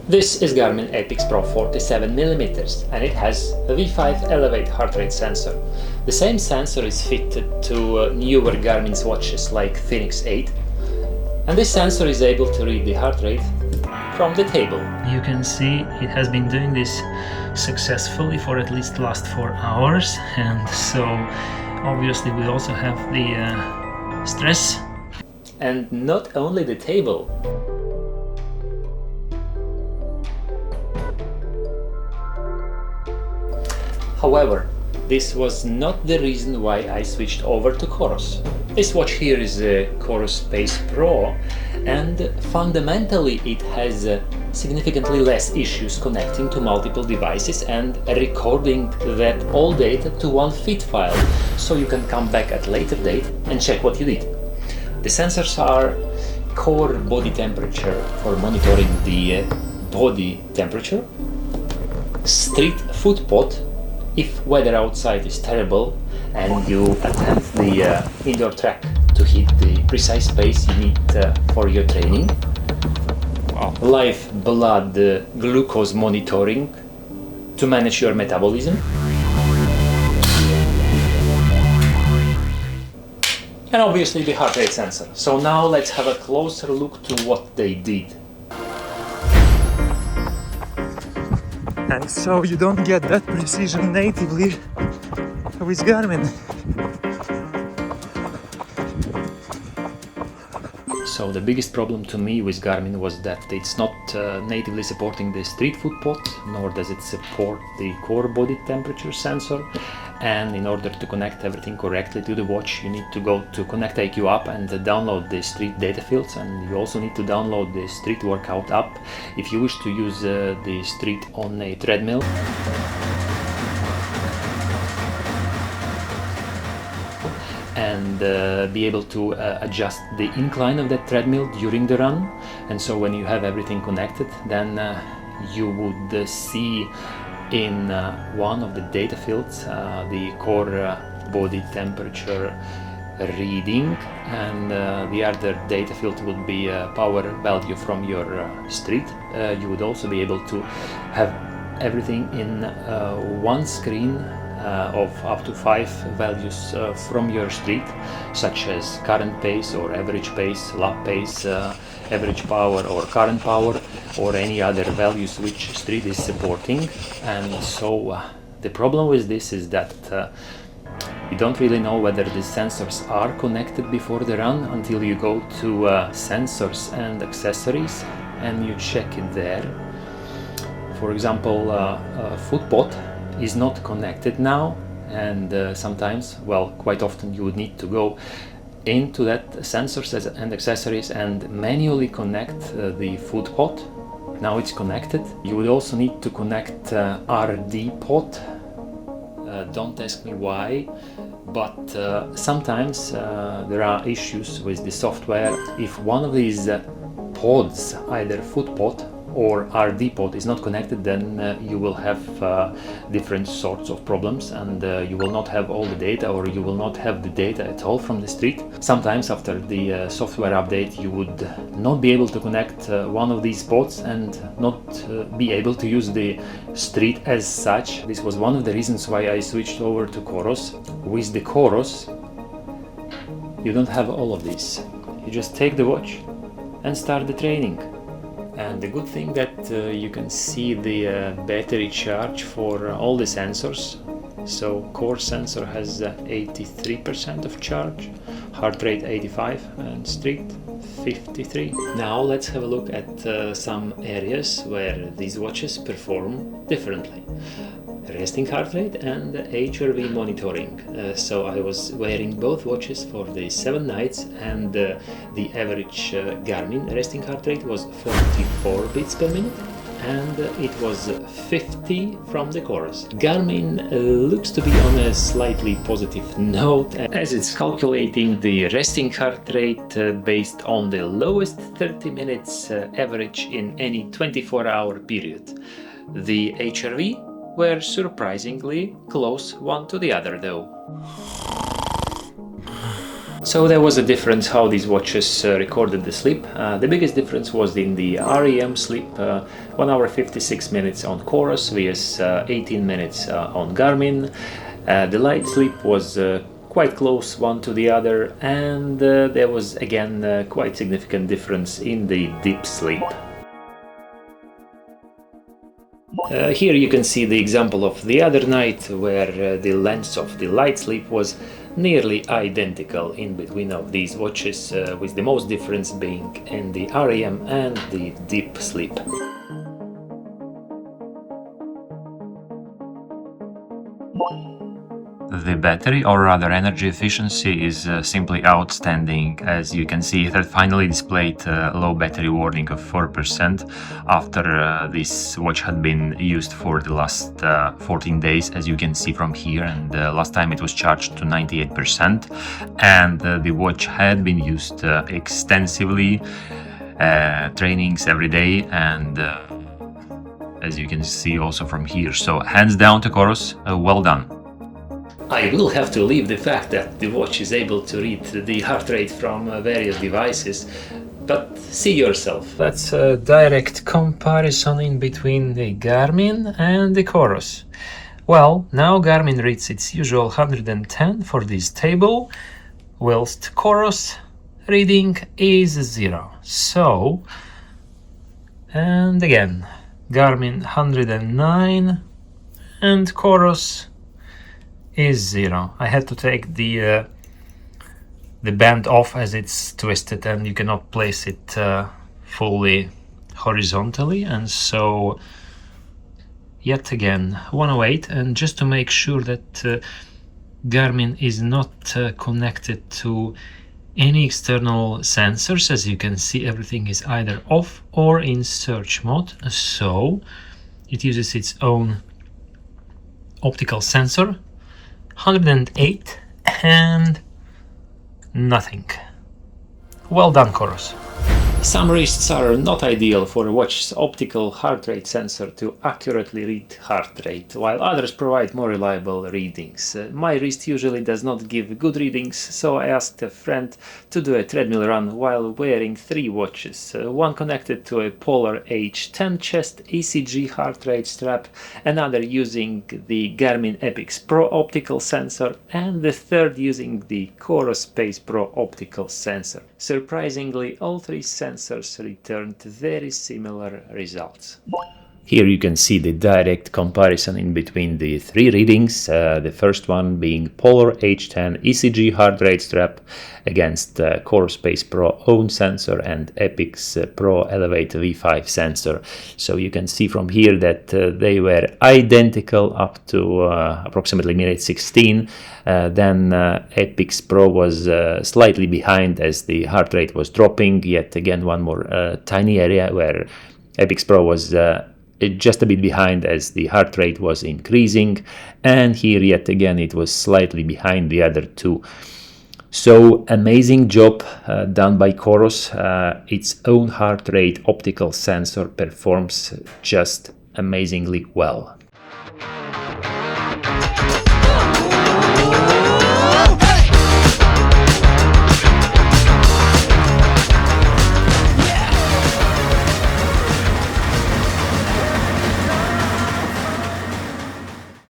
This is Garmin Epix Pro 47mm and it has a V5 Elevate heart rate sensor. The same sensor is fitted to newer Garmin's watches like Phoenix 8, and this sensor is able to read the heart rate from the table. You can see it has been doing this successfully for at least the last 4 hours, and so obviously we also have the stress. And not only the table. However, this was not the reason why I switched over to Coros. This watch here is a Coros Space Pro, and fundamentally it has significantly less issues connecting to multiple devices and recording that all data to one feed file, so you can come back at a later date and check what you did. The sensors are core body temperature for monitoring the body temperature, street foot pot if weather outside is terrible and you attempt the indoor track to hit the precise pace you need for your training. Wow. Live blood glucose monitoring to manage your metabolism. And obviously the heart rate sensor. So now let's have a closer look to what they did. And so you don't get that precision natively with Garmin. So the biggest problem to me with Garmin was that it's not natively supporting the street foot pot, nor does it support the core body temperature sensor. And in order to connect everything correctly to the watch, you need to go to Connect IQ app and download the street data fields, and you also need to download the street workout app if you wish to use the street on a treadmill. And be able to adjust the incline of that treadmill during the run. And so when you have everything connected, then you would see in one of the data fields the core body temperature reading, and the other data field would be power value from your street. You would also be able to have everything in one screen of up to 5 values from your street, such as current pace or average pace, lap pace, average power or current power, or any other values which street is supporting. And so the problem with this is that you don't really know whether the sensors are connected before the run until you go to sensors and accessories and you check it there. For example, foot pot is not connected now, and sometimes, well, quite often you would need to go into that sensors and accessories and manually connect the foot pot. Now it's connected. You would also need to connect RD pot. Don't ask me why, but sometimes there are issues with the software. If one of these pods, either foot pot or RD pod, is not connected, then you will have different sorts of problems, and you will not have all the data, or you will not have the data at all from the street. Sometimes after the software update you would not be able to connect one of these pods and not be able to use the street as such. This was one of the reasons why I switched over to Coros. With the Coros you don't have all of this. You just take the watch and start the training. And the good thing that you can see the battery charge for all the sensors. So core sensor has 83% of charge, heart rate 85, and street 53. Now let's have a look at some areas where these watches perform differently. Resting heart rate and HRV monitoring. So I was wearing both watches for the 7 nights, and the average Garmin resting heart rate was 44 beats per minute, and it was 50 from the Coros. Garmin looks to be on a slightly positive note, as it's calculating the resting heart rate based on the lowest 30 minutes average in any 24-hour period. The HRV were surprisingly close one to the other though. So there was a difference how these watches recorded the sleep. The biggest difference was in the REM sleep, 1 hour 56 minutes on Coros vs 18 minutes on Garmin. The light sleep was quite close one to the other, and there was again quite significant difference in the deep sleep. Here you can see the example of the other night, where the length of the light sleep was nearly identical in between of these watches, with the most difference being in the REM and the deep sleep. The battery, or rather energy efficiency, is simply outstanding, as you can see it had finally displayed a low battery warning of 4% after this watch had been used for the last 14 days, as you can see from here, and last time it was charged to 98%, and the watch had been used extensively, trainings every day, and as you can see also from here. So hands down to Coros, well done. I will have to leave the fact that the watch is able to read the heart rate from various devices, but see yourself. That's a direct comparison in between the Garmin and the Coros. Well, now Garmin reads its usual 110 for this table, whilst Coros reading is 0. So, and again, Garmin 109 and Coros is 0. I had to take the band off as it's twisted, and you cannot place it fully horizontally, and so yet again 108. And just to make sure that Garmin is not connected to any external sensors, as you can see everything is either off or in search mode, so it uses its own optical sensor. 108 and nothing. Well done, Coros. Some wrists are not ideal for a watch's optical heart rate sensor to accurately read heart rate, while others provide more reliable readings. My wrist usually does not give good readings, so I asked a friend to do a treadmill run while wearing 3 watches, one connected to a Polar H10 chest ECG heart rate strap, another using the Garmin Epix Pro optical sensor, and the third using the Coros Space Pro optical sensor. Surprisingly, all 3 sensors returned very similar results. Here you can see the direct comparison in between the 3 readings, the first one being Polar H10 ECG heart rate strap against Coros Space Pro own sensor and Epix Pro Elevate V5 sensor. So you can see from here that they were identical up to approximately minute 16. Then Epix Pro was slightly behind as the heart rate was dropping. Yet again, one more tiny area where Epix Pro was just a bit behind as the heart rate was increasing, and here yet again it was slightly behind the other 2. So amazing job done by Coros. Its own heart rate optical sensor performs just amazingly well.